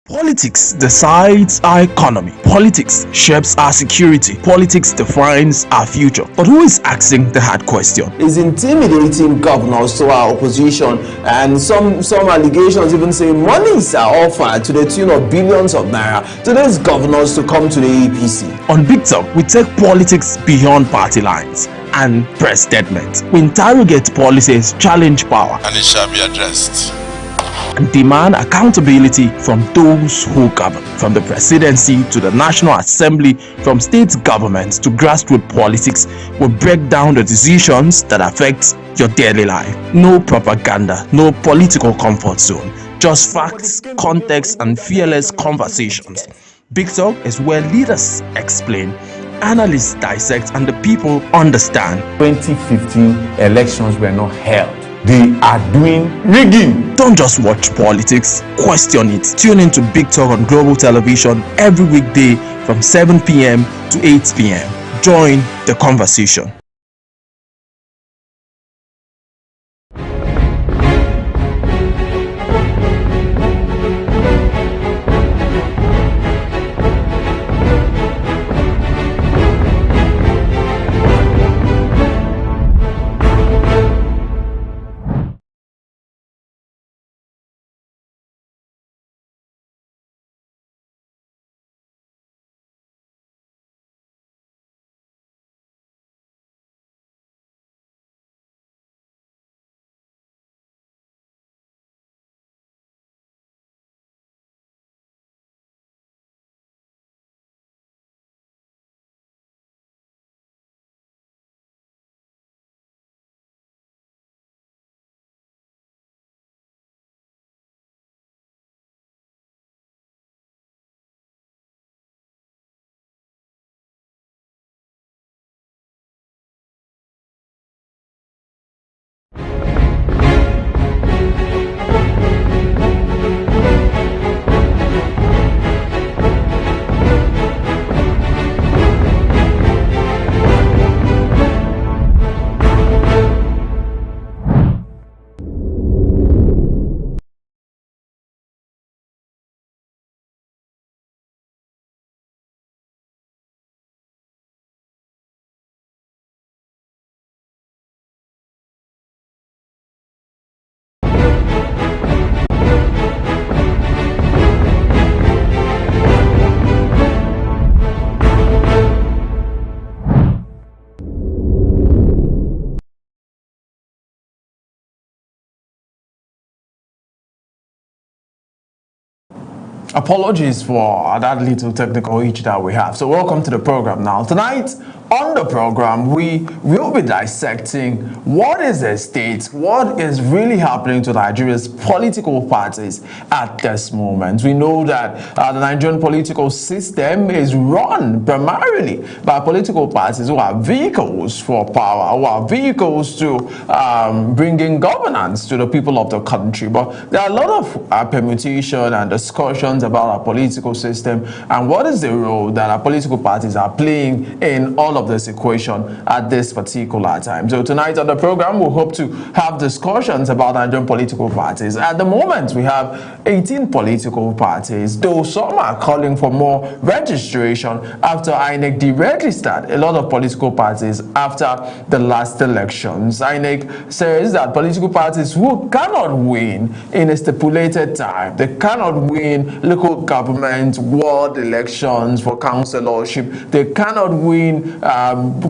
Politics decides our economy. Politics shapes our security. Politics defines our future. But who is asking the hard question? Is intimidating governors to our opposition, and some allegations even say monies are offered to the tune of billions of naira to these governors to come to the APC. On Big Talk, we take politics beyond party lines and press statements. We interrogate policies, challenge power, and it shall be addressed, and demand accountability from those who govern, from the presidency to the National Assembly, from state governments to grassroots politics. We break down the decisions that affect your daily life. No propaganda, no political comfort zone, just facts, context, and fearless conversations. Big Talk is where leaders explain, analysts dissect, and the people understand. 2015 elections were not held. They are doing rigging. Don't just watch politics, question it. Tune in to Big Talk on Global Television every weekday from 7 p.m. to 8 p.m. Join the conversation. Apologies for that little technical hitch that we have. So welcome to the program now. Tonight on the program, we will be dissecting what is the state, what is really happening to Nigeria's political parties at this moment. We know that the Nigerian political system is run primarily by political parties who are vehicles for power, who are vehicles to bringing governance to the people of the country. But there are a lot of permutation and discussions about our political system and what is the role that our political parties are playing in all of this equation at this particular time. So tonight on the program, we hope to have discussions about Nigerian political parties. At the moment, we have 18 political parties, though some are calling for more registration after INEC deregistered a lot of political parties after the last elections. INEC says that political parties who cannot win in a stipulated time, they cannot win local government, ward elections for councillorship, they cannot win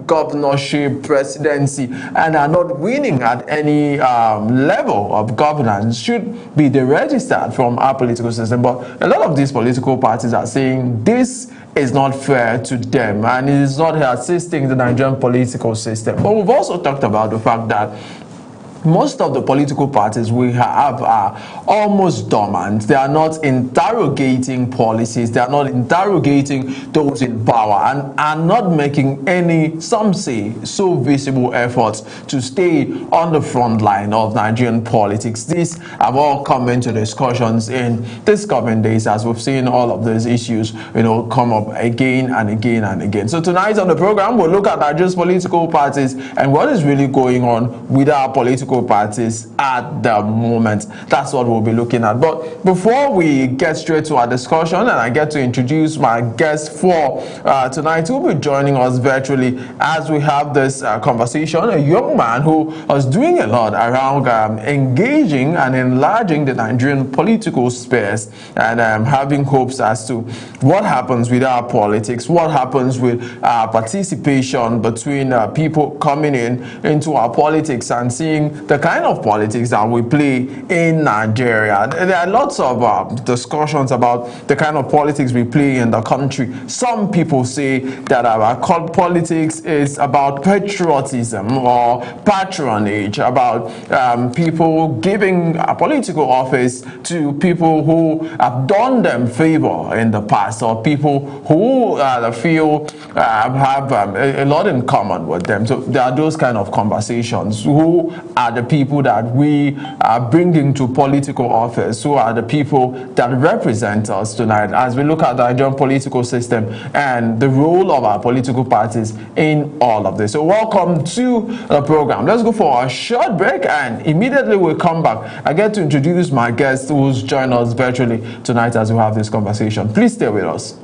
governorship, presidency, and are not winning at any level of governance should be deregistered from our political system. But a lot of these political parties are saying this is not fair to them and it is not assisting the Nigerian political system. But we've also talked about the fact that most of the political parties we have are almost dormant. They are not interrogating policies. They are not interrogating those in power and are not making any, some say, so visible efforts to stay on the front line of Nigerian politics. These have all come into discussions in this coming days as we've seen all of these issues, come up again and again and again. So tonight on the program, we'll look at Nigeria's political parties and what is really going on with our political political parties at the moment. That's what we'll be looking at. But before we get straight to our discussion, and I get to introduce my guest for tonight, who will be joining us virtually as we have this conversation, a young man who was doing a lot around engaging and enlarging the Nigerian political space, and having hopes as to what happens with our politics, what happens with participation between people coming into our politics and seeing the kind of politics that we play in Nigeria. There are lots of discussions about the kind of politics we play in the country. Some people say that our politics is about patriotism or patronage, about people giving a political office to people who have done them favor in the past, or people who feel have a lot in common with them. So there are those kind of conversations. Who are the people that we are bringing to political office? Who are the people that represent us tonight as we look at the Nigerian political system and the role of our political parties in all of this? So welcome to the program. Let's go for a short break, and immediately we'll come back. I get to introduce my guest who's joined us virtually tonight as we have this conversation. Please stay with us.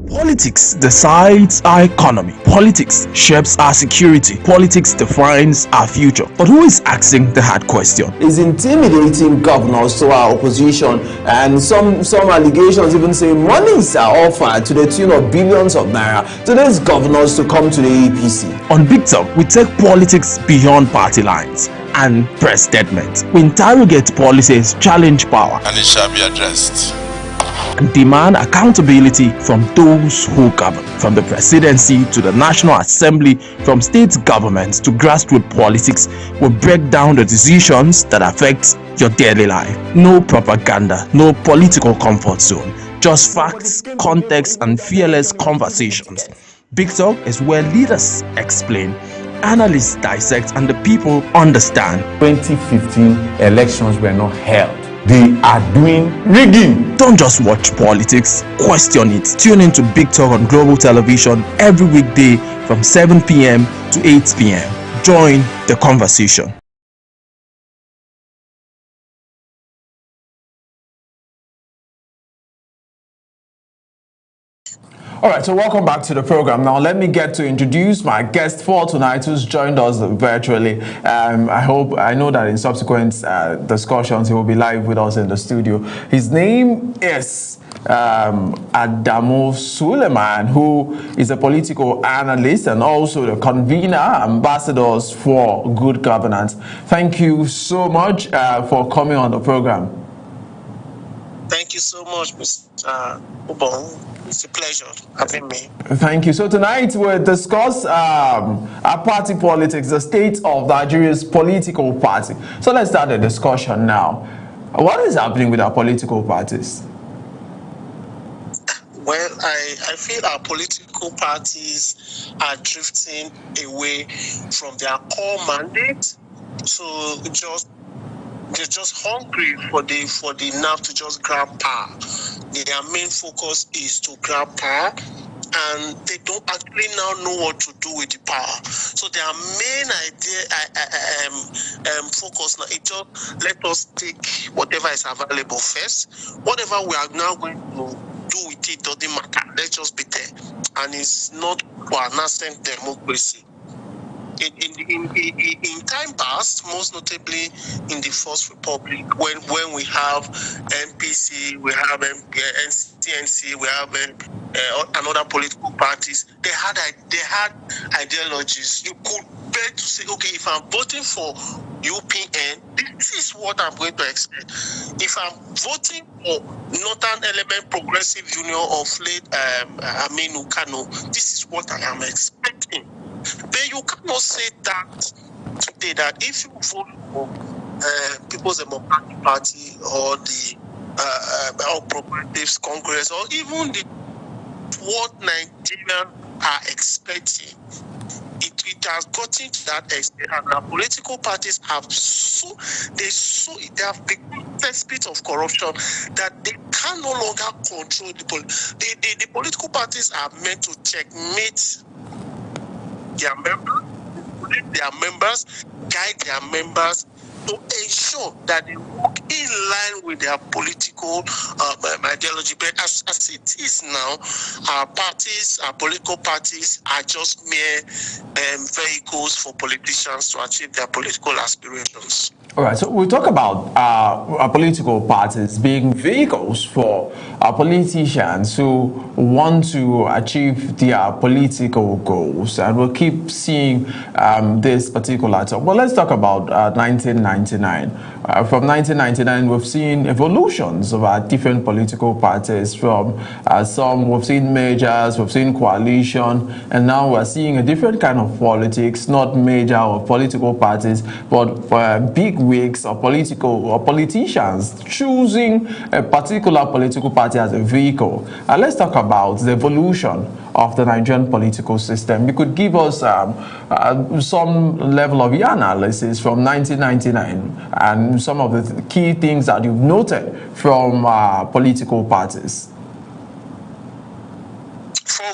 Politics decides our economy. Politics shapes our security. Politics defines our future. But who is asking the hard question? Is intimidating governors to our opposition, and some allegations even say monies are offered to the tune of billions of naira to these governors to come to the APC. On Big Talk, we take politics beyond party lines and press statements. We interrogate policies, challenge power, and it shall be addressed, and demand accountability from those who govern. From the presidency to the National Assembly, from state governments to grassroots politics, we break down the decisions that affect your daily life. No propaganda, no political comfort zone, just facts, context, and fearless conversations. Big Talk is where leaders explain, analysts dissect, and the people understand. 2015 elections were not held. They are doing rigging. Don't just watch politics, question it. Tune in to Big Talk on Global Television every weekday from 7 p.m. to 8 p.m. Join the conversation. All right, so welcome back to the program. Now, let me get to introduce my guest for tonight, who's joined us virtually. I know that in subsequent discussions, he will be live with us in the studio. His name is Adamu Suleiman, who is a political analyst and also the convener, ambassadors for good governance. Thank you so much for coming on the program. Thank you so much, Mr. Ubong. It's a pleasure having me. Thank you. So tonight we'll discuss our party politics, the state of Nigeria's political party. So let's start the discussion now. What is happening with our political parties? Well, I feel our political parties are drifting away from their core mandate. So they're just hungry for the nerve to just grab power. Their main focus is to grab power, and they don't actually now know what to do with the power. So their main focus now is just let us take whatever is available first. Whatever we are now going to do with it doesn't matter. Let's just be there, and it's not for a nascent democracy. In time past, most notably in the First Republic, when we have NPC, we have NCNC, we have another political parties, they had ideologies. You could bet to say, okay, if I'm voting for UPN, this is what I'm going to expect. If I'm voting for Northern Element Progressive Union of late Aminu Kano, this is what I am expecting. But you cannot say that today, that if you vote for People's Democratic Party or the All Progressives Congress, or even what Nigerians are expecting, it has gotten to that extent, and our political parties have they have become desperate of corruption that they can no longer control the political parties are meant to checkmate their members, guide their members to ensure that they work in line with their political ideology. But as it is now, our political parties are just mere vehicles for politicians to achieve their political aspirations. All right, so we talk about our political parties being vehicles for our politicians who want to achieve their political goals, and we'll keep seeing this particular talk. Well, let's talk about 1999. From 1999, we've seen evolutions of our different political parties. From some, we've seen mergers, we've seen coalition, and now we're seeing a different kind of politics, not major or political parties, but big wigs or politicians choosing a particular political party as a vehicle. Let's talk about the evolution of the Nigerian political system. You could give us some level of your analysis from 1999 and some of the key things that you've noted from political parties. From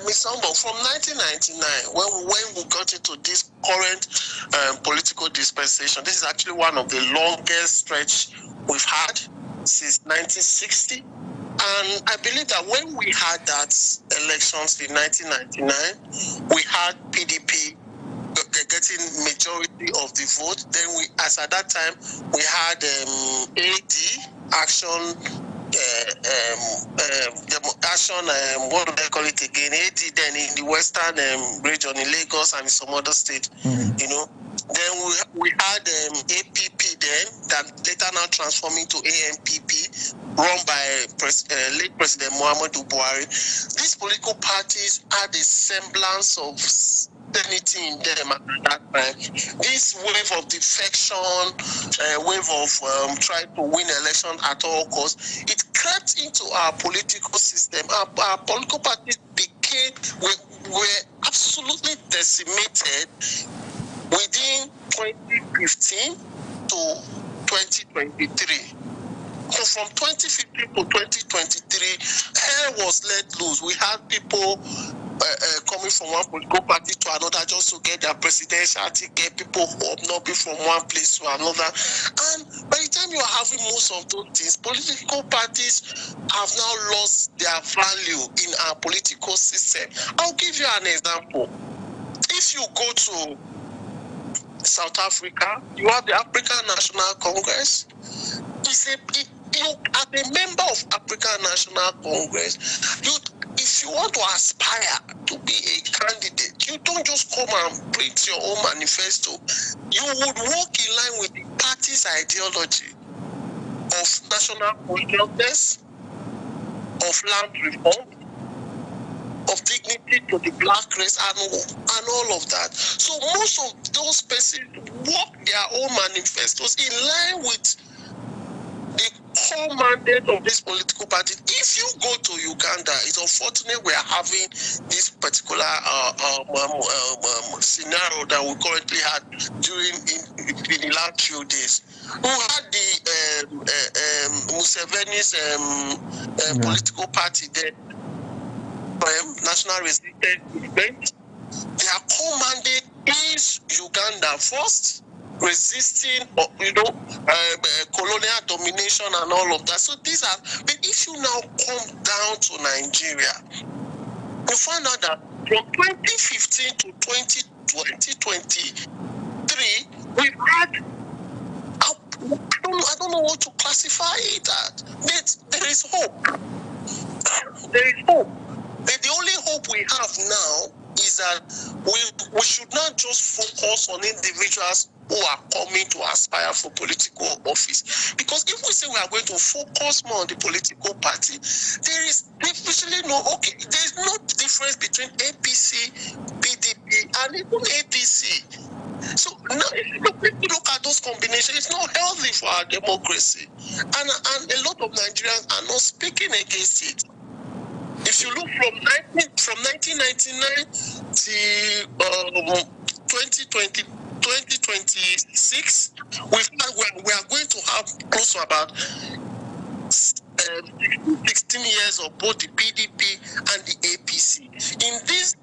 Mr. Humble, from 1999, when we got into this current political dispensation, this is actually one of the longest stretch we've had since 1960. And I believe that when we had that elections in 1999, we had PDP getting majority of the vote. Then as at that time, we had AD, Action, what do they call it again? AD then in the western region in Lagos and in some other state, you know. Then we had APP then that later now transformed into ANPP, run by late President Muhammadu Buhari. These political parties had a semblance of sanity in them at that time. This wave of defection, wave of trying to win election at all costs, it crept into our political system. Our political parties were absolutely decimated within 2015 to 2023. So from 2015 to 2023, hell was let loose. We had people coming from one political party to another just to get their presidential ticket, people hobnobbing from one place to another. And by the time you're having most of those things, political parties have now lost their value in our political system. I'll give you an example. If you go to South Africa, you have the African National Congress. You as a member of African National Congress, if you want to aspire to be a candidate, you don't just come and print your own manifesto. You would work in line with the party's ideology of national consciousness, of land reform, of dignity to the black race, and all of that. So most of those persons work their own manifestos in line with the core mandate of this political party. If you go to Uganda, it's unfortunate we are having this particular scenario that we currently had in the last few days. We had the Museveni's political party there, National Resistance Movement. Their core mandate is Uganda first, resisting, colonial domination and all of that. So these are, but if you now come down to Nigeria, you find out that from 2015 to 2023, we've had, I don't know what to classify it at, but there is hope. There is hope. But the only hope we have now is that we should not just focus on individuals who are coming to aspire for political office. Because if we say we are going to focus more on the political party, there is definitely there is no difference between APC, PDP, and even APC. So now, if you look at those combinations, it's not healthy for our democracy. And a lot of Nigerians are not speaking against it. If you look from from 1999 to 2026, we are going to have close to about 16 years of both the PDP and the APC. In these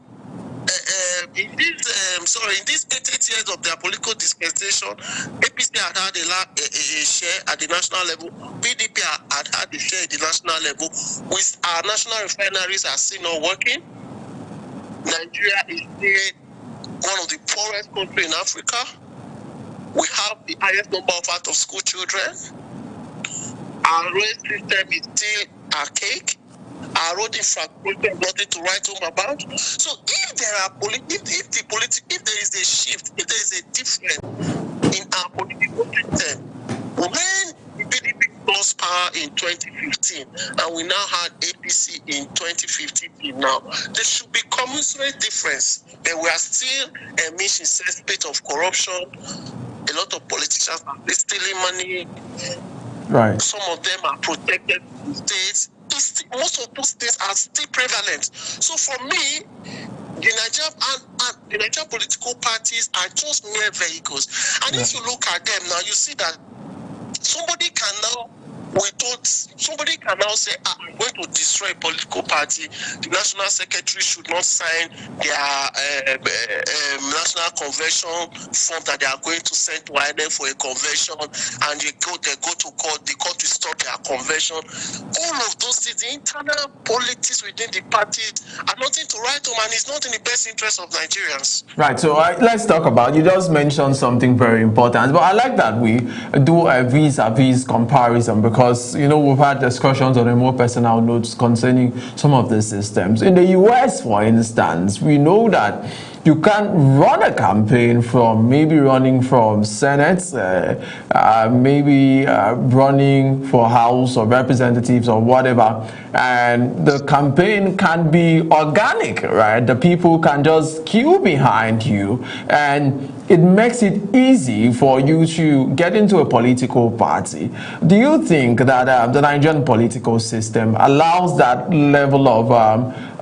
88 years of their political dispensation, APC had had a share at the national level, PDP had had a share at the national level. With our national refineries are still not working. Nigeria is still one of the poorest countries in Africa. We have the highest number of out-of-school children. Our road system is still archaic. Our road infrastructure is nothing to write home about. So if there are if there is a shift, if there is a difference in our political system, when PDP lost power in 2015 and we now had APC in 2015 now, there should be commensurate difference. But we are still a mission state of corruption. A lot of politicians are stealing money. Right. Some of them are protected states. Most of those things are still prevalent. So for me, the Nigerian political parties are just mere vehicles. And if you look at them now, you see that somebody can now say, I'm going to destroy a political party. The national secretary should not sign their national convention form that they are going to send to INEC for a convention, and they go to court, the court will stop their convention. All of those things, the internal politics within the parties are nothing to write home, and it's not in the best interest of Nigerians. Right, so let's talk about, you just mentioned something very important, but I like that we do a vis-a-vis comparison, because, you know, we've had discussions on a more personal notes concerning some of the systems. In the US, for instance, we know that you can run a campaign from maybe running from Senate, maybe running for House or Representatives or whatever, and the campaign can be organic, right? The people can just queue behind you, and it makes it easy for you to get into a political party. Do you think that the Nigerian political system allows that level of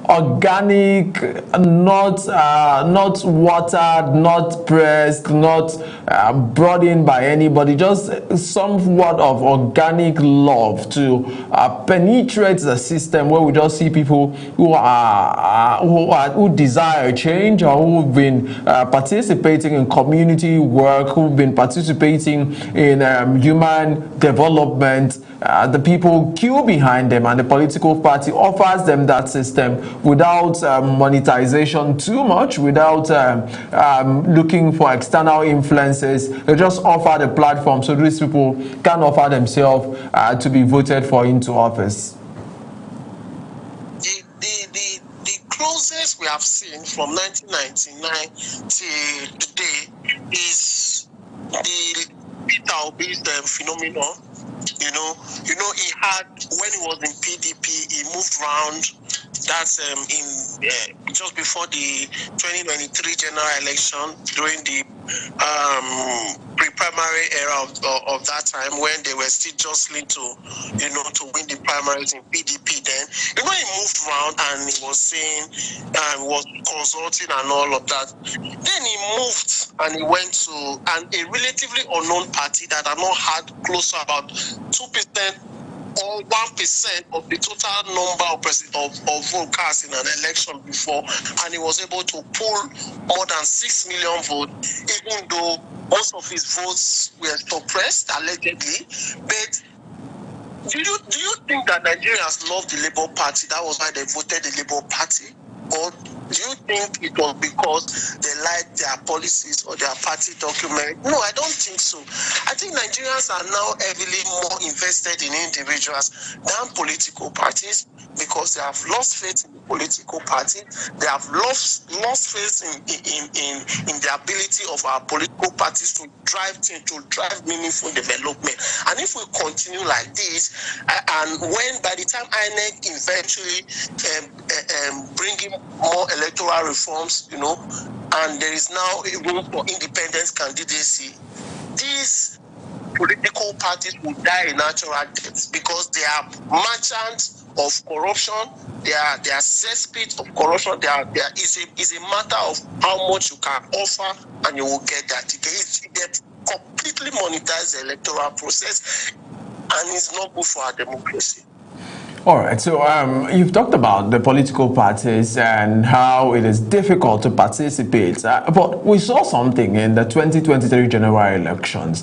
organic, not watered, not pressed, not brought in by anybody, just somewhat of organic love to penetrate the system, where we just see people who desire change, or who've been participating in community work, who've been participating in human development? The people queue behind them, and the political party offers them that system without monetization too much, without looking for external influences. They just offer the platform so these people can offer themselves to be voted for into office. The closest we have seen from 1999 till today is the Peter Obi's phenomenon. You know, he had, when he was in PDP, he moved around. That's just before the 2023 general election, during the pre-primary era of that time, when they were still jostling to win the primaries in PDP. Then, he moved around and he was saying, was consulting and all of that. Then he moved and he went to a relatively unknown party that had not had close to about 2% or 1% of the total number of vote cast in an election before, and he was able to pull more than 6 million votes, even though most of his votes were suppressed allegedly. But do you think that Nigerians love the Labour Party? That was why they voted the Labour Party? Or do you think it was because they liked their policies or their party document? No, I don't think so. I think Nigerians are now heavily more invested in individuals than political parties, because they have lost faith in the political party. They have lost faith in the ability of our political parties to drive meaningful development. And if we continue like this, and when by the time INEC eventually bringing more electoral reforms, and there is now a room for independent candidacy, these political parties will die a natural death, because they are merchants of corruption, their cesspit of corruption. There is a matter of how much you can offer, and you will get that ticket. They completely monetize the electoral process, and it's not good for our democracy. All right, so you've talked about the political parties and how it is difficult to participate, but we saw something in the 2023 general elections.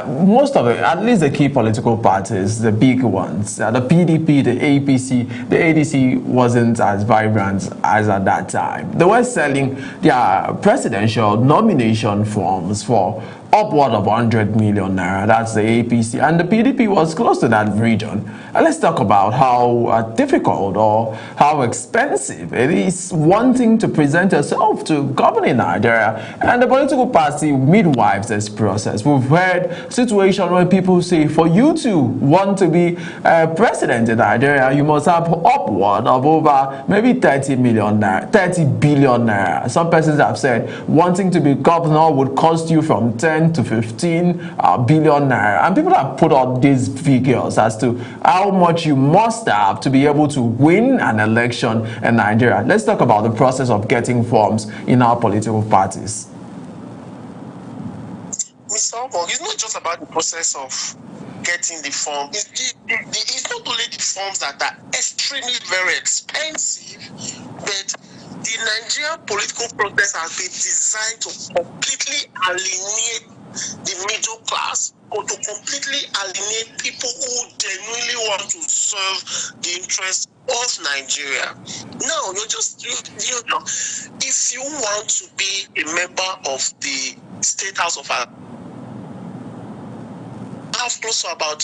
Most of it, at least the key political parties, the big ones, the PDP, the APC, the ADC wasn't as vibrant as at that time. They were selling their presidential nomination forms for upward of 100 million naira. That's the APC, and the PDP was close to that region. And let's talk about how difficult or how expensive it is wanting to present yourself to governing Nigeria, and the political party midwives this process. We've heard situations where people say, for you to want to be president in Nigeria, you must have upward of over maybe 30 billion naira. Some persons have said wanting to be governor would cost you from 10 to 15 billion naira, and people have put out these figures as to how much you must have to be able to win an election in Nigeria. Let's talk about the process of getting forms in our political parties. Mr. Obong, it's not just about the process of getting the form. It's not only the forms that are extremely very expensive, but the Nigerian political process has been designed to completely alienate the middle class, or to completely alienate people who genuinely want to serve the interests of Nigeria. Now, if you want to be a member of the State House of Assembly, have close to about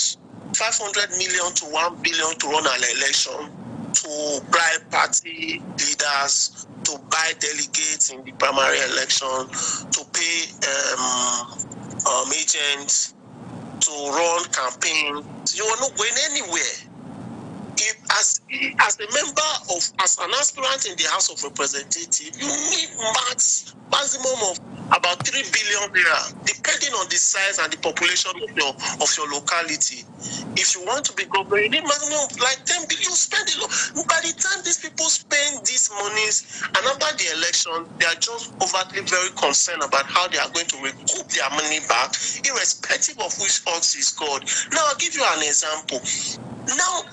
500 million to 1 billion to run an election, to bribe party leaders, to buy delegates in the primary election, to pay agents, to run campaigns. You are not going anywhere. As a member of, as an aspirant in the House of Representatives, you need maximum of about 3 billion naira, depending on the size and the population of your locality. If you want to be governor, you need maximum of like 10 billion. You spend a lot. By the time these people spend these monies, and after the election, they are just overtly very concerned about how they are going to recoup their money back, irrespective of which ox is called. Now, I'll give you an example. Now,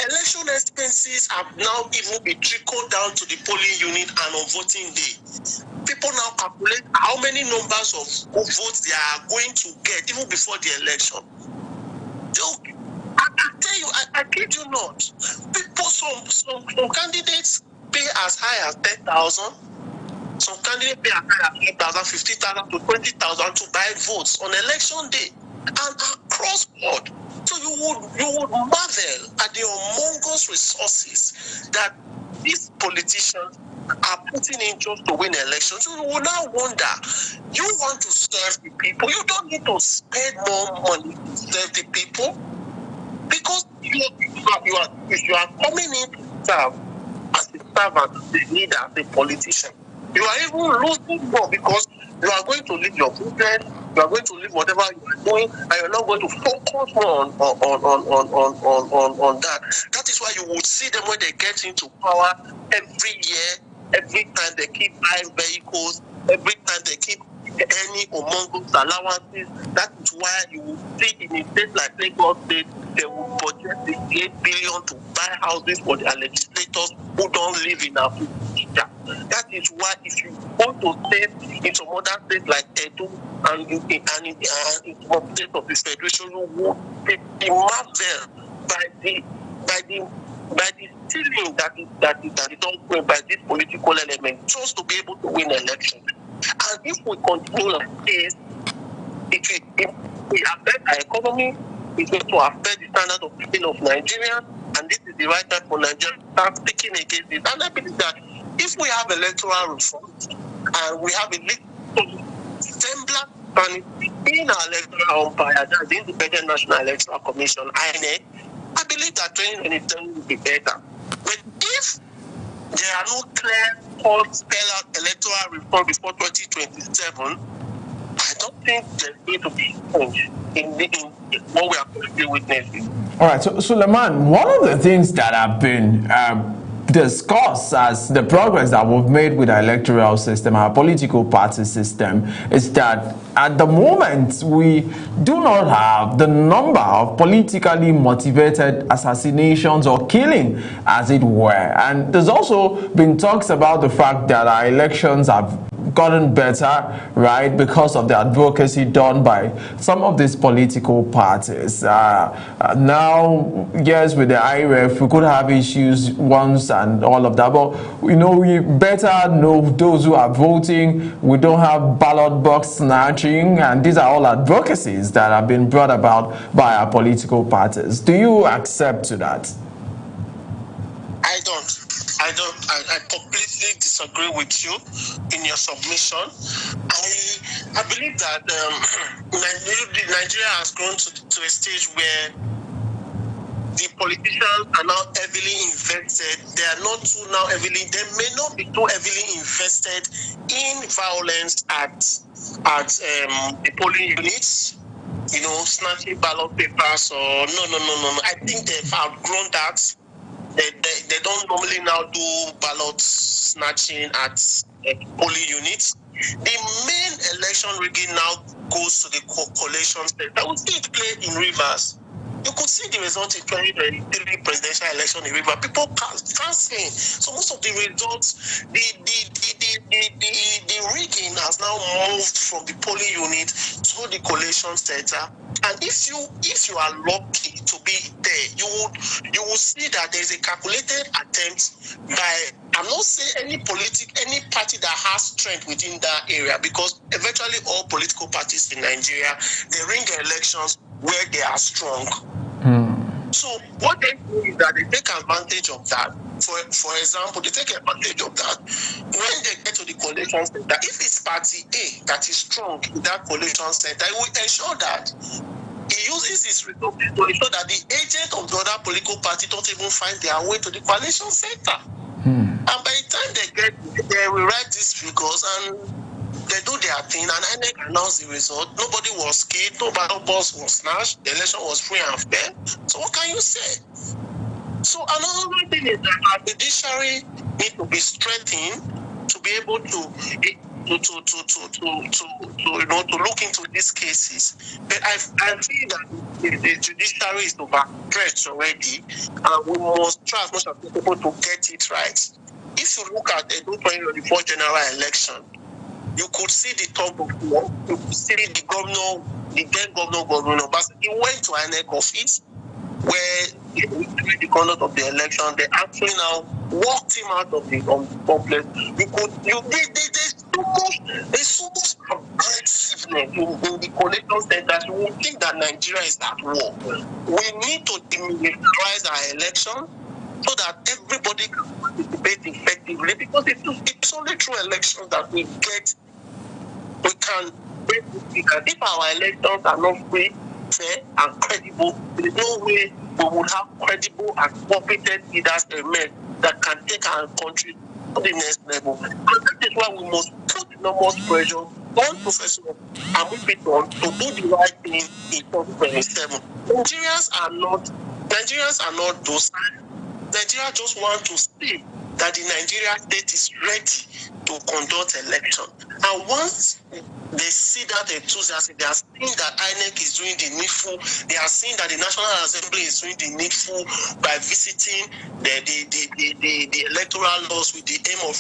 election expenses have now even been trickled down to the polling unit and on voting day. People now calculate how many numbers of votes they are going to get even before the election. I tell you, I kid you not. People, some candidates pay as high as 10,000. Some candidates pay as high as 10,000, 50,000 to 20,000 to buy votes on election day, and across board. So you would marvel at the humongous resources that these politicians are putting in just to win elections. So you will now wonder, you want to serve the people, you don't need to spend more money to serve the people, because if you are coming in to serve as a servant, as a leader, as a politician, you are even losing more, because you are going to leave your business, you are going to leave whatever you are doing, and you're not going to focus more on that. That is why you would see them when they get into power every year, every time they keep buying vehicles, every time they keep any humongous allowances. That is why you will see in a state like Lagos State, they will budget 8 billion to buy houses for their legislators who don't live in Abuja. That is why if you want to stay in some other states like Edo and in some states of the Federation, you will be marveled by the stealing that is done by this political element just to be able to win elections. And if we continue like this, it will affect our economy, it will affect the standard of living of Nigerians, and this is the right time for Nigeria to start speaking against it. And I believe that if we have electoral reforms and we have a little semblance in our electoral umpire, that's the Independent National Electoral Commission, INEC, I believe that 2027 will be better. But if there are no clear spell out electoral reform before 2027, I don't think there's going to be change in what we are currently witnessing. All right, so Suleiman, one of the things that have been discuss as the progress that we've made with our electoral system, our political party system, is that at the moment we do not have the number of politically motivated assassinations or killing, as it were. And there's also been talks about the fact that our elections have gotten better, right, because of the advocacy done by some of these political parties. Now, yes, with the IREF, we could have issues once and all of that, but we better know those who are voting. We don't have ballot box snatching, and these are all advocacies that have been brought about by our political parties. Do you accept to that? I completely disagree with you in your submission. I believe that Nigeria has grown to a stage where the politicians are now heavily invested. They are not too now heavily. They may not be too heavily invested in violence at the polling units. Snatching ballot papers or no. I think they've outgrown that. They don't normally now do ballot snatching at polling units. The main election rigging now goes to the collation state. I would see it play in Rivers. You could see the result in 2023 presidential election in Rivers. People can't see. So most of the results, the rigging has now moved from the polling unit to the collation center. And if you are lucky to be there, you will see that there is a calculated attempt by, I'm not saying any party that has strength within that area, because eventually all political parties in Nigeria, they rig elections where they are strong. So what they do is that they take advantage of that. For example, they take advantage of that when they get to the collation center. If it's party A that is strong in that collation center, it will ensure that he uses his resources to ensure that the agent of the other political party don't even find their way to the coalition center. And by the time they will write these figures and they do their thing, and INEC announced the result. Nobody was killed, no ballot box was snatched, the election was free and fair. So what can you say? So another thing is that our judiciary needs to be strengthened to be able to look into these cases. But I feel that the judiciary is overstretched already, and we must try as much as possible to get it right. If you look at the 2024 general election, you could see the top of war. You could see the then governor, but he went to INEC office where during the conduct of the election, they actually now walked him out of the complex. There's so much aggressiveness in the collation center. You would think that Nigeria is at war. We need to demilitarize our election so that everybody can participate effectively, because it's only through elections that we can if our elections are not free, fair, and credible, there is no way we would have credible and competent leaders emerge that can take our country to the next level. And that is why we must put enormous pressure on Professor Amupitan to do the right thing in 2027. Nigerians are not docile. Nigeria just want to see that the Nigerian state is ready to conduct election. And once they see that enthusiasm, they are seeing that INEC is doing the needful, they are seeing that the National Assembly is doing the needful by visiting the electoral laws with the aim of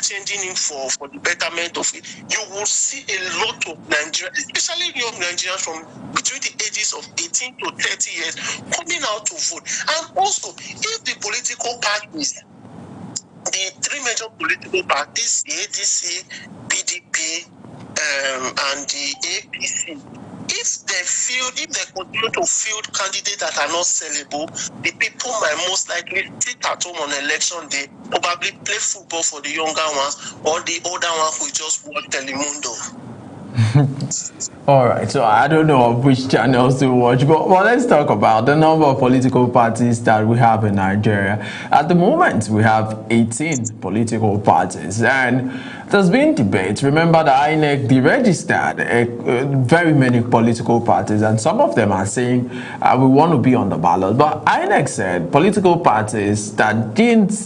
changing it for the betterment of it. You will see a lot of Nigerians, especially young Nigerians from between the ages of 18 to 30 years, coming out to vote. And also, if the political parties, the three major political parties, the ADC, PDP, and the APC, if they continue to field candidates that are not sellable, the people might most likely sit at home on election day, probably play football for the younger ones, or the older ones will just watch Telemundo. All right, so I don't know of which channels to watch, but let's talk about the number of political parties that we have in Nigeria. At the moment, we have 18 political parties, and there's been debate. Remember that INEC deregistered very many political parties, and some of them are saying we want to be on the ballot. But INEC said political parties that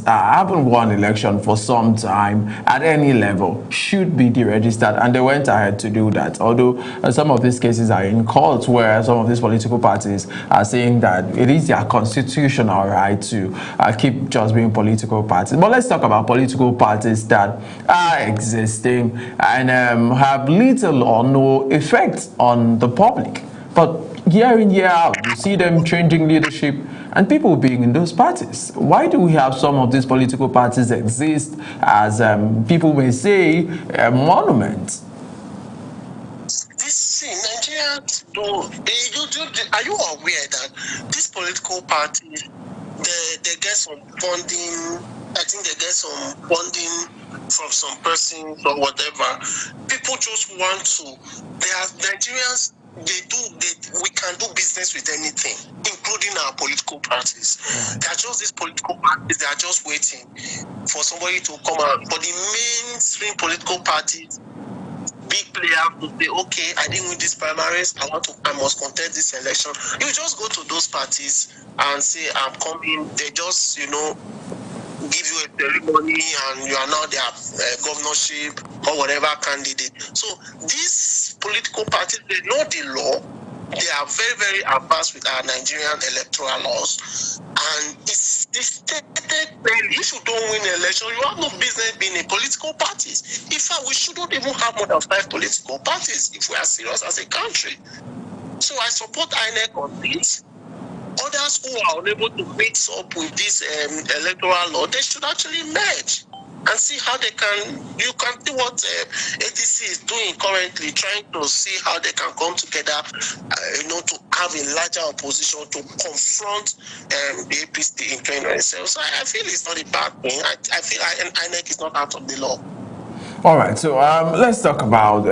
haven't won election for some time at any level should be deregistered, and they went ahead to do that. Although some of these cases are in court, where some of these political parties are saying that it is their constitutional right to keep just being political parties. But let's talk about political parties that are existing and have little or no effect on the public. But year in, year out, you see them changing leadership and people being in those parties. Why do we have some of these political parties exist as people may say monuments? Nigerians are you aware that these political parties they get some funding? I think they get some funding from some persons or whatever. People just want to. They are Nigerians. We can do business with anything, including our political parties. Right. They are just these political parties. They are just waiting for somebody to come out. But the mainstream political parties, big players to say, okay, I didn't win this primaries, I must contest this election. You just go to those parties and say, I'm coming. They just, give you a ceremony and you are now their governorship or whatever candidate. So these political parties, they know the law. They are very, very advanced with our Nigerian electoral laws. And it's stated clearly, if you don't win an election, you have no business being in political parties. In fact, we shouldn't even have more than 5 political parties if we are serious as a country. So I support INEC on this. Others who are unable to mix up with this electoral law, they should actually merge and see how they can. You can see what ATC is doing currently, trying to see how they can come together, to have a larger opposition to confront the APC in 2027. So I feel it's not a bad thing. I feel INEC is not out of the law. All right, so let's talk about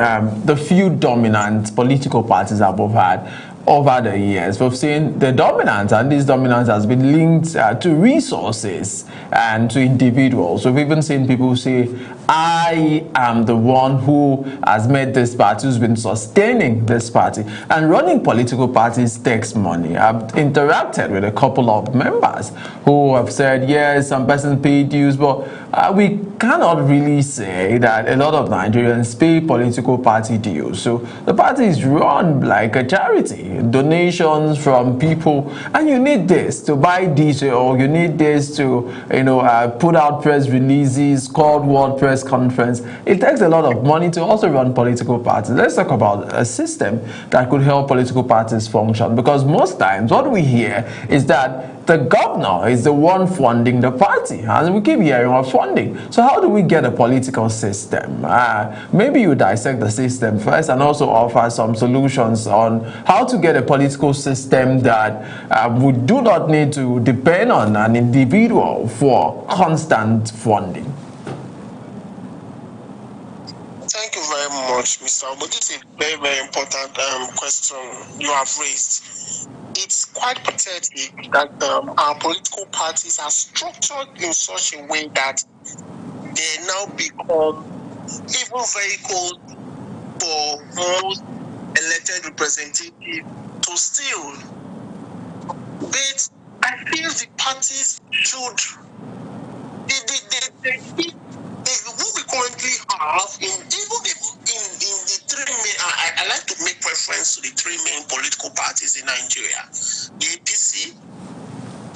the few dominant political parties that we've had over the years. We've seen the dominance, and this dominance has been linked to resources and to individuals. We've even seen people say, I am the one who has made this party, who's been sustaining this party. And running political parties takes money. I've interacted with a couple of members who have said, yes, some person paid dues, but we cannot really say that a lot of Nigerians pay political party dues. So the party is run like a charity. Donations from people, and you need this to buy DJ, or you need this to put out press releases, called World Press Conference. It takes a lot of money to also run political parties. Let's talk about a system that could help political parties function, because most times what we hear is that the governor is the one funding the party, and we keep hearing of funding. So how do we get a political system? Maybe you dissect the system first and also offer some solutions on how to get a political system that we do not need to depend on an individual for constant funding. Thank you very much, Mr. Obo. This is a very, very important question you have raised. It's quite pathetic that our political parties are structured in such a way that they now become evil vehicles for most elected representatives to steal. But I feel the parties should, what we currently have in the 3 main, I like to make reference to the 3 main political parties in Nigeria: the APC,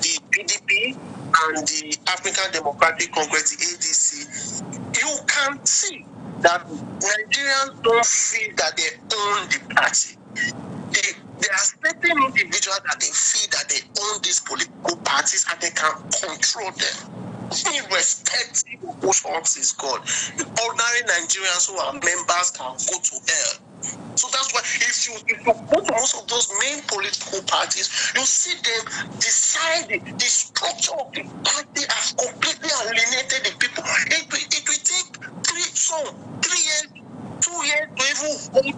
the PDP, and the African Democratic Congress, the ADC. You can see that Nigerians don't feel that they own the party. There are certain individuals that they feel that they own these political parties and they can control them, irrespective of whose office is gone. Ordinary Nigerians who are members can go to hell. So that's why if you go to most of those main political parties, you see them decide the structure of the party has completely alienated the people. It will take 3 years, 2 years to even hold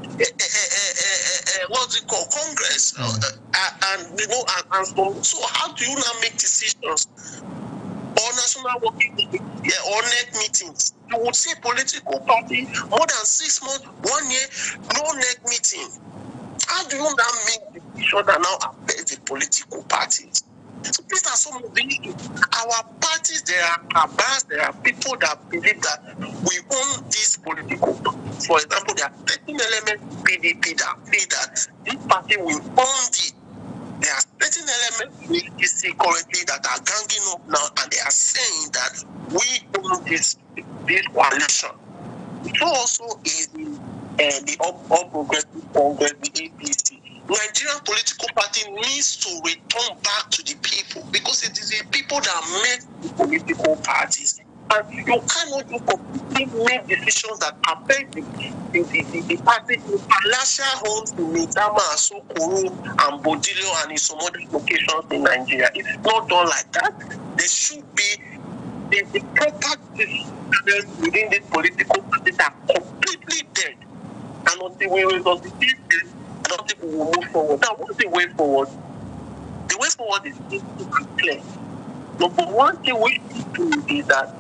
And so how do you now make decisions or national working committee or NEC meetings? You would say political party more than 6 months, 1 year, no NEC meeting. How do you now make decisions that now affect the political parties? So these are some of the issues. Our parties, there are cabals, there are people that believe that we own this political party. For example, there are 13 elements of PDP that feel that this party will own it. There are certain elements we see currently that are ganging up now, and they are saying that we own this coalition. So also is the All Progressive Congress, the APC. Nigerian political party needs to return back to the people, because it is the people that make the political parties. And you cannot do completely make decisions that affect the party in Palasha homes in Mitama, Sokoro, and Bodilio, and in some other locations in Nigeria. It is not done like that. There should be the proper decisions within this political party that are completely dead. And until we resolve this, I don't think we will move forward. Now, what's the way forward? The way forward is clear. Number one thing we need to do is that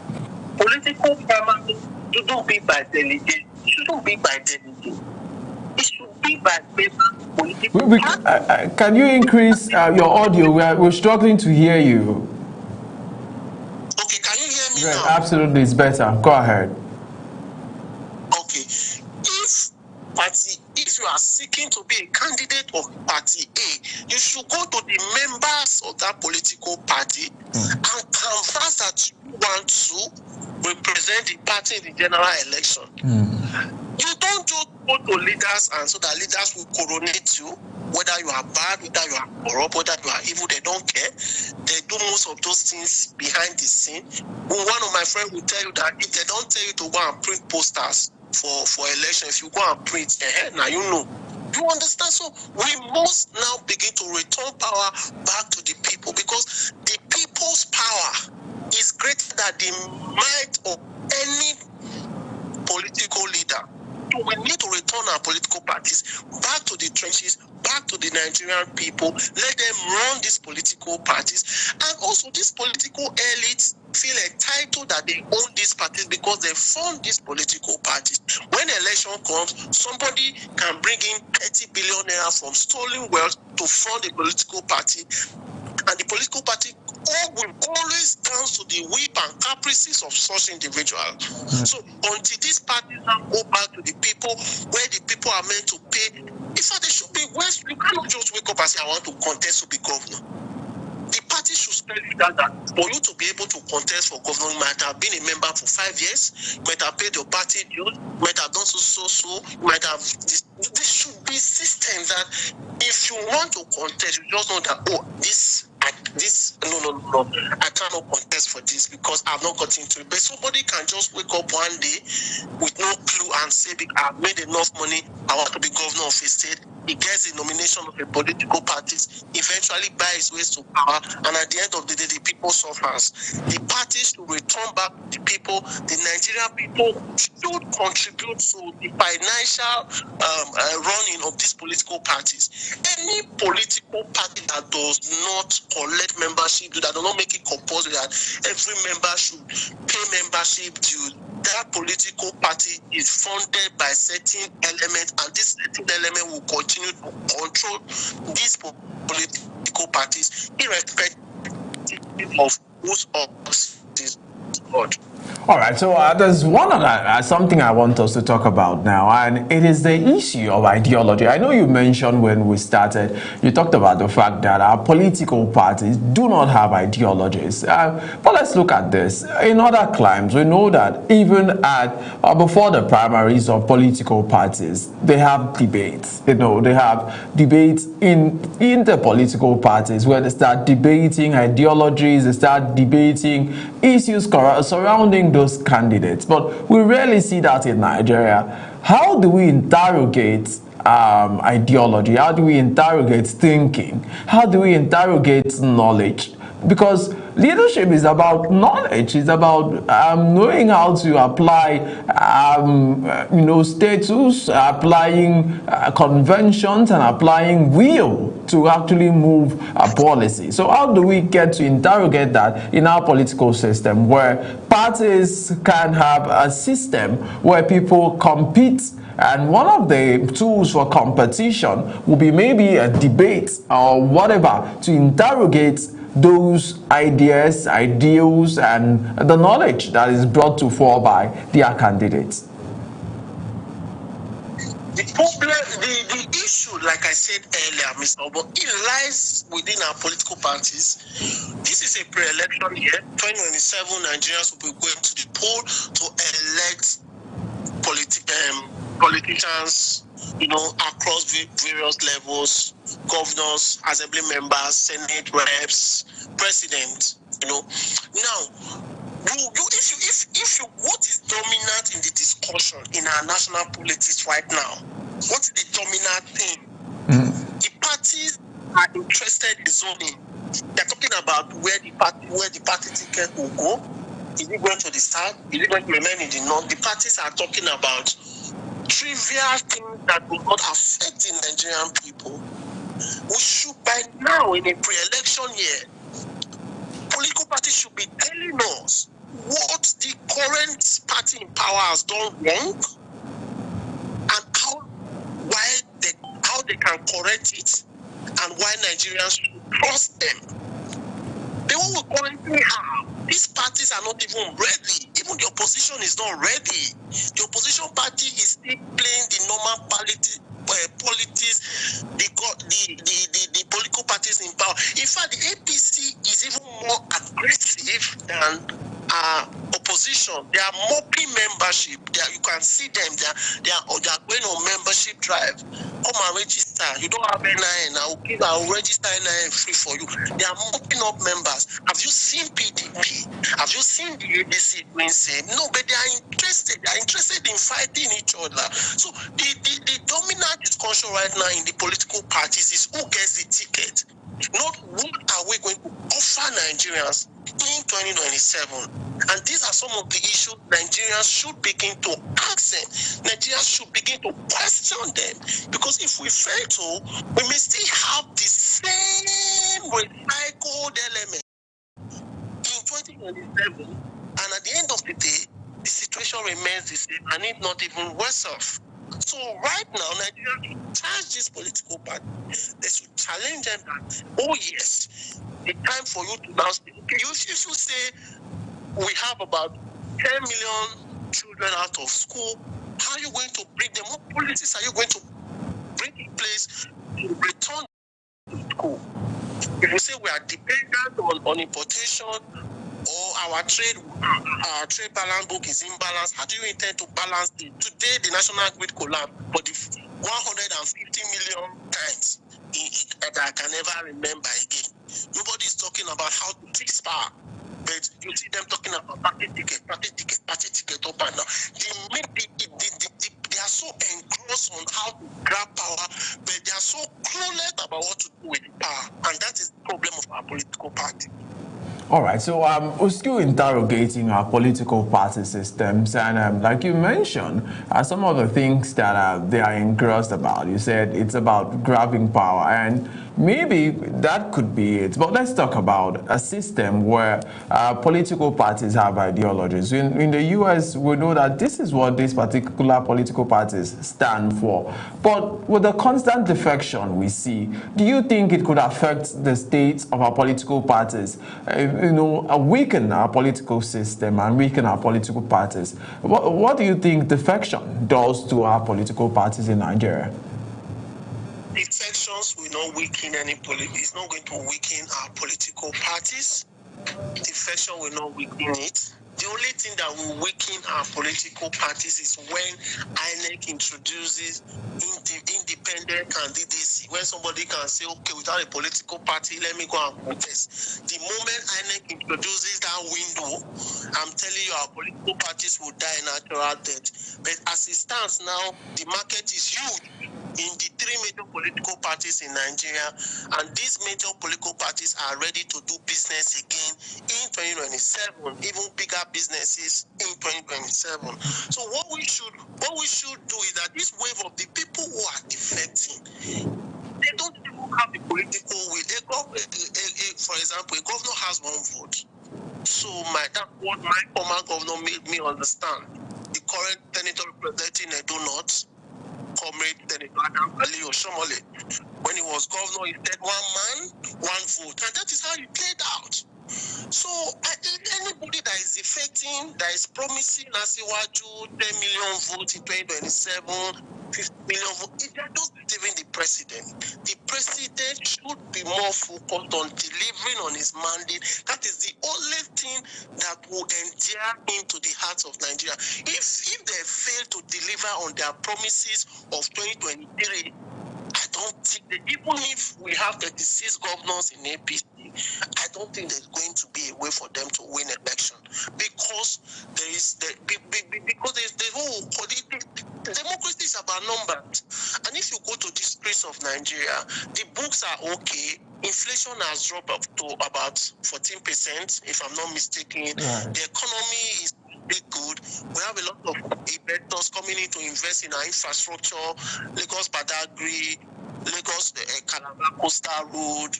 political primary shouldn't be by delegation. It shouldn't be by delegation. It should be by political party. Can you increase your audio? We're struggling to hear you. Okay, can you hear me Right, now? absolutely, it's better. Go ahead. Okay. If you are seeking to be a candidate of Party A, you should go to the members of that political party and canvass that you want to represent the party in the general election. You don't just go to leaders and so that leaders will coronate you, whether you are bad, whether you are corrupt, whether you are evil, they don't care. They do most of those things behind the scene. One of my friends will tell you that if they don't tell you to go and print posters for election, if you go and print, now you know. You understand? So we must now begin to return power back to the people, because the people's power is greater than the might of any political leader. So we need to return our political parties back to the trenches, back to the Nigerian people, let them run these political parties. And also these political elites feel entitled that they own these parties because they fund these political parties. When election comes, somebody can bring in 30 billion naira from stolen wealth to fund a political party, and the political party will always dance to the whip and caprices of such individuals. So until these parties now go back to the people, where the people are meant to pay, in fact, they should be west. You cannot just wake up and say, I want to contest to be governor. The party should spell it out that for you to be able to contest for governor, you might have been a member for 5 years, you might have paid your party dues, you might have done so, you might have. There should be systems that if you want to contest, you just know that, no, I cannot contest for this because I've not got into it. But somebody can just wake up one day with no clue and say, I've made enough money, I want to be governor of a state. He gets the nomination of the political parties, eventually buys his way to power, and at the end of the day, the people suffers. The parties should return back to the people. The Nigerian people should contribute to the financial running of these political parties. Any political party that does not collect membership, that does not make it compulsory that every member should pay membership dues, that political party is funded by certain elements, and this certain element will continue to control these political parties, irrespective of whose office is God. All right, so there's one other something I want us to talk about now, and it is the issue of ideology. I know you mentioned when we started, you talked about the fact that our political parties do not have ideologies. But let's look at this. In other climes, we know that even at before the primaries of political parties, they have debates. They have debates in the political parties where they start debating ideologies, they start debating issues surrounding those candidates, but we rarely see that in Nigeria. How do we interrogate ideology? How do we interrogate thinking? How do we interrogate knowledge? Because leadership is about knowledge. It's about knowing how to apply, status, applying conventions, and applying will to actually move a policy. So how do we get to interrogate that in our political system, where parties can have a system where people compete, and one of the tools for competition will be maybe a debate or whatever to interrogate those ideas, ideals, and the knowledge that is brought to fore by their candidates? The problem, the issue, like I said earlier, Mr. Obo, it lies within our political parties. This is a pre-election year. 2027, Nigerians will be going to the poll to elect politicians, across various levels, governors, assembly members, senate reps, president. Now, if you what is dominant in the discussion in our national politics right now? What is the dominant thing? The parties are interested in zoning. They're talking about where the party ticket will go. Is it going to the south? Is it going to remain in the north? The parties are talking about trivial things that will not affect the Nigerian people. We should, by now, in a pre-election year, political parties should be telling us what the current party in power has done wrong and how they can correct it, and why Nigerians should trust them. The one we currently have, these parties are not even ready. Even the opposition is not ready. The opposition party is still playing the normal politics, the political parties in power. In fact, the APC is even more aggressive than opposition. They are mocking membership. You can see them. They are going on membership drive. Come and register. You don't have NIN. I'll register NIN free for you. They are mopping up members. Have you seen PDP? Have you seen the ADC doing same? No, but they are interested. They are interested in fighting each other. So the dominant discussion right now in the political parties is who gets the ticket. Not what are we going to offer Nigerians in 2027. And these are some of the issues Nigerians should begin to ask them. Nigerians should begin to question them. Because if we fail to, we may still have the same recycled element in 2027. And at the end of the day, the situation remains the same and if not even worse off. So right now, Nigeria should charge this political party. They should challenge them that, oh yes, the time for you to now say, okay, you should say we have about 10 million children out of school. How are you going to bring them? What policies are you going to bring in place to return to school? If you say we are dependent on importation, or our trade balance book is imbalanced, how do you intend to balance it? Today, the national grid collapsed, but the 150 million times that I can never remember again. Nobody is talking about how to fix power, but you see them talking about party ticket up and down. They are so engrossed on how to grab power, but they are so clueless about what to do with the power, and that is the problem of our political party. All right, so we're still interrogating our political party systems, and like you mentioned, some of the things that they are engrossed about. You said it's about grabbing power, and maybe that could be it. But let's talk about a system where political parties have ideologies. In the US, we know that this is what these particular political parties stand for. But with the constant defection we see, do you think it could affect the state of our political parties? Weaken our political system and weaken our political parties. What do you think defection does to our political parties in Nigeria? Defections will not weaken any politics. It's not going to weaken our political parties. Defection will not weaken it. The only thing that will weaken our political parties is when INEC introduces independent candidacy. When somebody can say, okay, without a political party, let me go and protest. The moment INEC introduces that window, I'm telling you, our political parties will die natural death. But as it stands now, the market is huge in the three major political parties in Nigeria, and these major political parties are ready to do business again in 2027, even bigger businesses in 2027. So what we should do is that this wave of the people who are defecting, they don't even have the political will. For example, a governor has one vote. So that's what my former governor made me understand. The current senator representing Edo North, Comrade Senator Adam Aliyu Shomole, when he was governor, he said 1 man, 1 vote, and that is how it played out. So anybody that is defecting, that is promising Asiwaju 10 million votes in 2027, 50 million votes, if they're just deceiving the president should be more focused on delivering on his mandate. That is the only thing that will endear him to the hearts of Nigeria. If they fail to deliver on their promises of 2023, I don't think that even if we have 36 governors in APC, I don't think there's going to be a way for them to win election, because the whole democracy is about numbers. And if you go to the streets of Nigeria, the books are okay. Inflation has dropped up to about 14%, if I'm not mistaken. Right. The economy is good. We have a lot of investors coming in to invest in our infrastructure, Lagos Badagry, Lagos Calabar Coastal Road,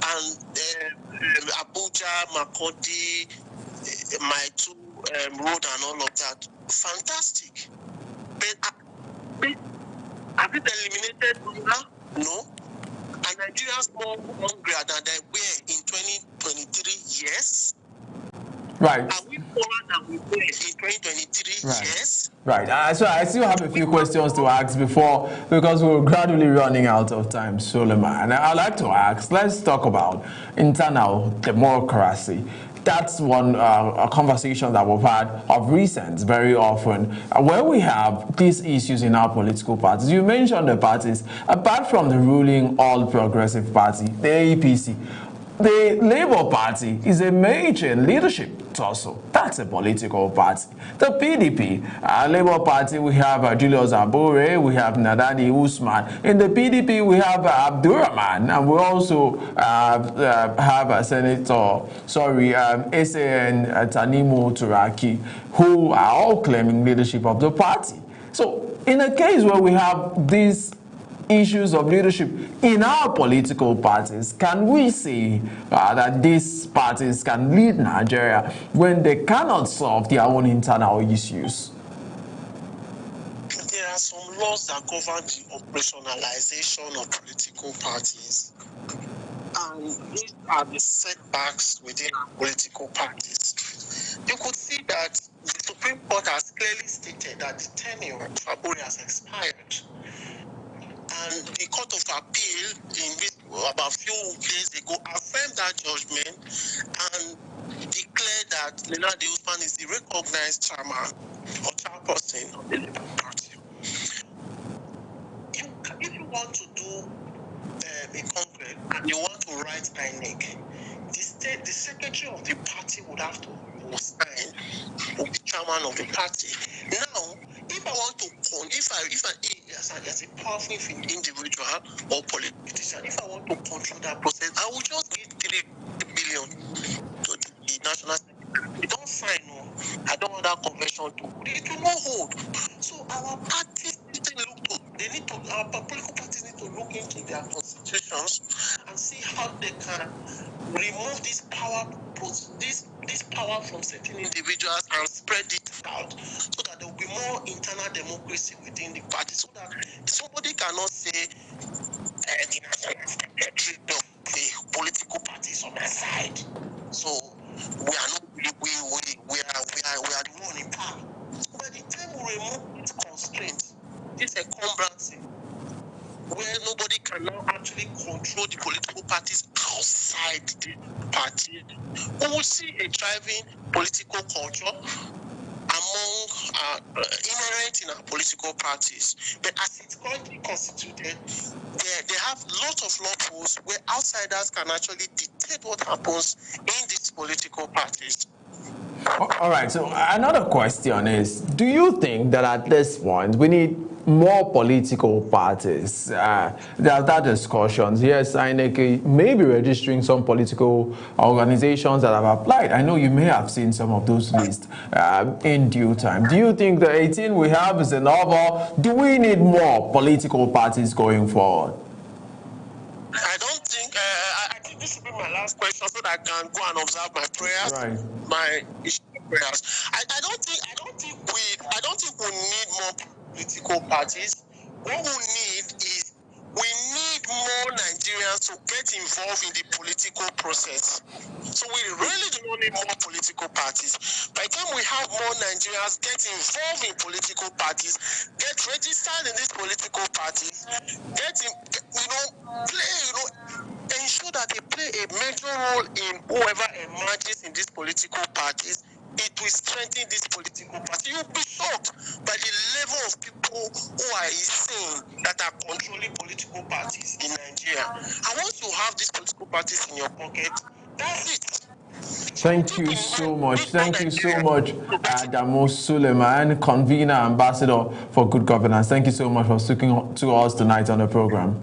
and Abuja, Makodi, Maitu Road, and all of that. Fantastic. But have it eliminated hunger? No. Are Nigerians more hungrier than they were in 2023? Yes. Right. Are we poorer than we were in 2023? Right. Yes. Right. So I still have a few questions to ask before, because we're gradually running out of time, Suleiman. I'd like to ask, let's talk about internal democracy. That's one a conversation that we've had of recent very often, where we have these issues in our political parties. You mentioned the parties, apart from the ruling All Progressive Party, the APC. The Labour Party is a major leadership tussle. That's a political party. The PDP, Labour Party, we have Julius Abure, we have Nadani Usman. In the PDP, we have Abdurrahman, and we also have Senator, SAN Tanimu Turaki, who are all claiming leadership of the party. So, in a case where we have these issues of leadership in our political parties, can we say that these parties can lead Nigeria when they cannot solve their own internal issues? There are some laws that govern the operationalization of political parties, and these are the setbacks within our political parties. You could see that the Supreme Court has clearly stated that the tenure of Abure has expired. And the Court of Appeal, about a few days ago, affirmed that judgment and declared that Leonard Usman is the recognized chairman or chairperson of the Labour Party. If you want to do a concrete and you want to write INEC, the secretary of the party would have to sign with the chairman of the party. Now, if I want to, as a powerful individual or politician, if I want to control that process, I will just give 3 billion to the national secretary. They don't sign, no. I don't want that convention to. They do not hold. So our parties need to our political parties need to look into their constitutions and see how they can remove this power from certain individuals and spread it out, so that there will be more internal democracy within the party, so that somebody cannot say the national secretary of the political parties on my side. So we are not we are the one in power. By the time we remove this constraint, this encumbrancy, where nobody can now actually control the political parties outside the party, we will see a thriving political culture among inherent in our political parties. But as it's currently constituted, they have lots of loopholes where outsiders can actually dictate what happens in these political parties. All right, so another question is, do you think that at this point we need more political parties. There are that discussions. Yes, INEC may be registering some political organizations that have applied. I know you may have seen some of those lists in due time. Do you think the 18 we have is enough, or do we need more political parties going forward? I don't think, I think this should be my last question so that I can go and observe my prayers, my prayers. I don't think we need more political parties. What we need is more Nigerians to get involved in the political process. So we really do not need more political parties. By the time we have more Nigerians get involved in political parties, get registered in these political parties, ensure that they play a major role in whoever emerges in these political parties, it will strengthen this political party. You'll be shocked by the level of people who are insane that are controlling political parties in Nigeria. And once you have these political parties in your pocket, that's it. Thank you so much. Thank you so much, Adamu Suleiman, convener, ambassador for good governance. Thank you so much for speaking to us tonight on the program.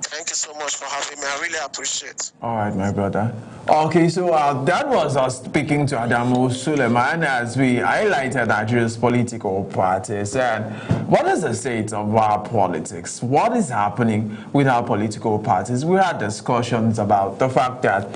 Thank you so much for having me. I really appreciate it. All right, my brother. Okay, so that was us speaking to Adamu Suleiman as we highlighted Nigeria's political parties. And what is the state of our politics? What is happening with our political parties? We had discussions about the fact that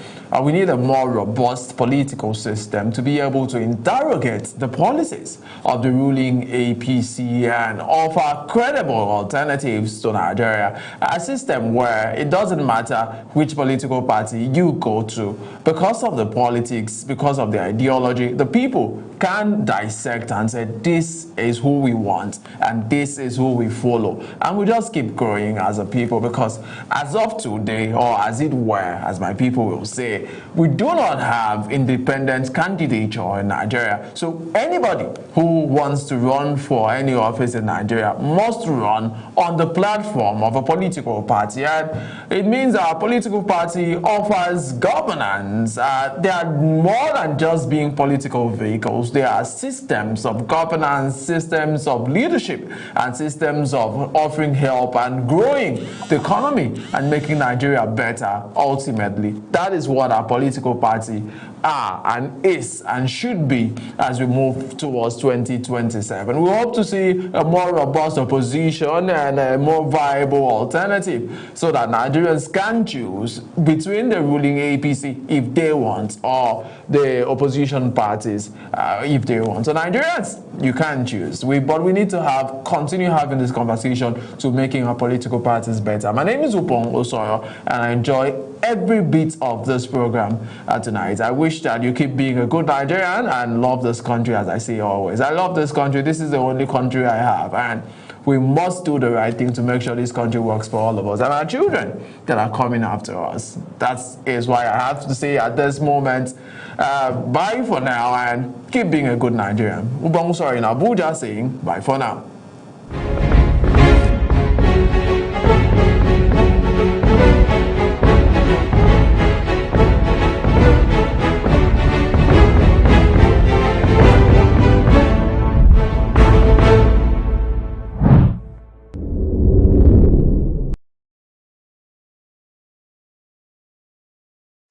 we need a more robust political system to be able to interrogate the policies of the ruling APC and offer credible alternatives to Nigeria. A system where it doesn't matter which political party you go to. Because of the politics, because of the ideology, the people can dissect and say, this is who we want and this is who we follow. And we just keep growing as a people, because as of today, or as it were, as my people will say, we do not have independent candidature in Nigeria. So anybody who wants to run for any office in Nigeria must run on the platform of a political party. And it means our political party offers governance. They are more than just being political vehicles. They are systems of governance, systems of leadership, and systems of offering help and growing the economy and making Nigeria better ultimately. That is what our political party are and is and should be as we move towards 2027. We hope to see a more robust opposition and a more viable alternative so that Nigerians can choose between the ruling APC if they want, or the opposition parties if they want. So Nigerians, you can choose. But we need to continue having this conversation to making our political parties better. My name is Upong Osoyo, and I enjoy every bit of this program tonight. I wish that you keep being a good Nigerian and love this country, as I say always. I love this country. This is the only country I have, and we must do the right thing to make sure this country works for all of us and our children that are coming after us. That is why I have to say at this moment, bye for now and keep being a good Nigerian. Ubong Sorry in Abuja saying bye for now.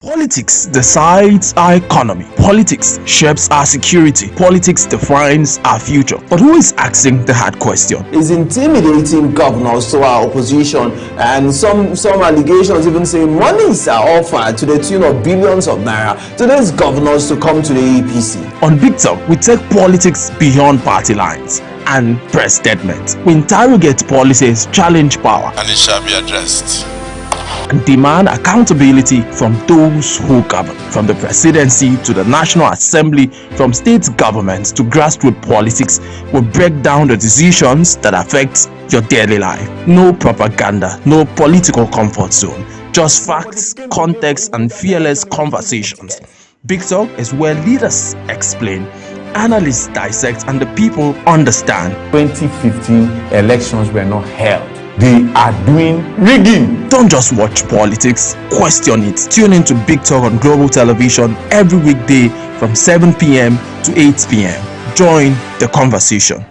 Politics decides our economy. Politics shapes our security. Politics defines our future. But who is asking the hard question? Is intimidating governors to our opposition, and some allegations even say monies are offered to the tune of billions of naira to these governors to come to the APC. On Big Talk, we take politics beyond party lines and press statements. We interrogate policies, challenge power, and it shall be addressed, and demand accountability from those who govern, from the presidency to the National Assembly, from state governments to grassroots politics. We break down the decisions that affect your daily life. No propaganda, no political comfort zone, just facts, context, and fearless conversations. Big Talk is where leaders explain, analysts dissect, and the people understand. 2015 elections were not held. They are doing rigging. Don't just watch politics, question it. Tune in to Big Talk on Global Television every weekday from 7 p.m. to 8 p.m. Join the conversation.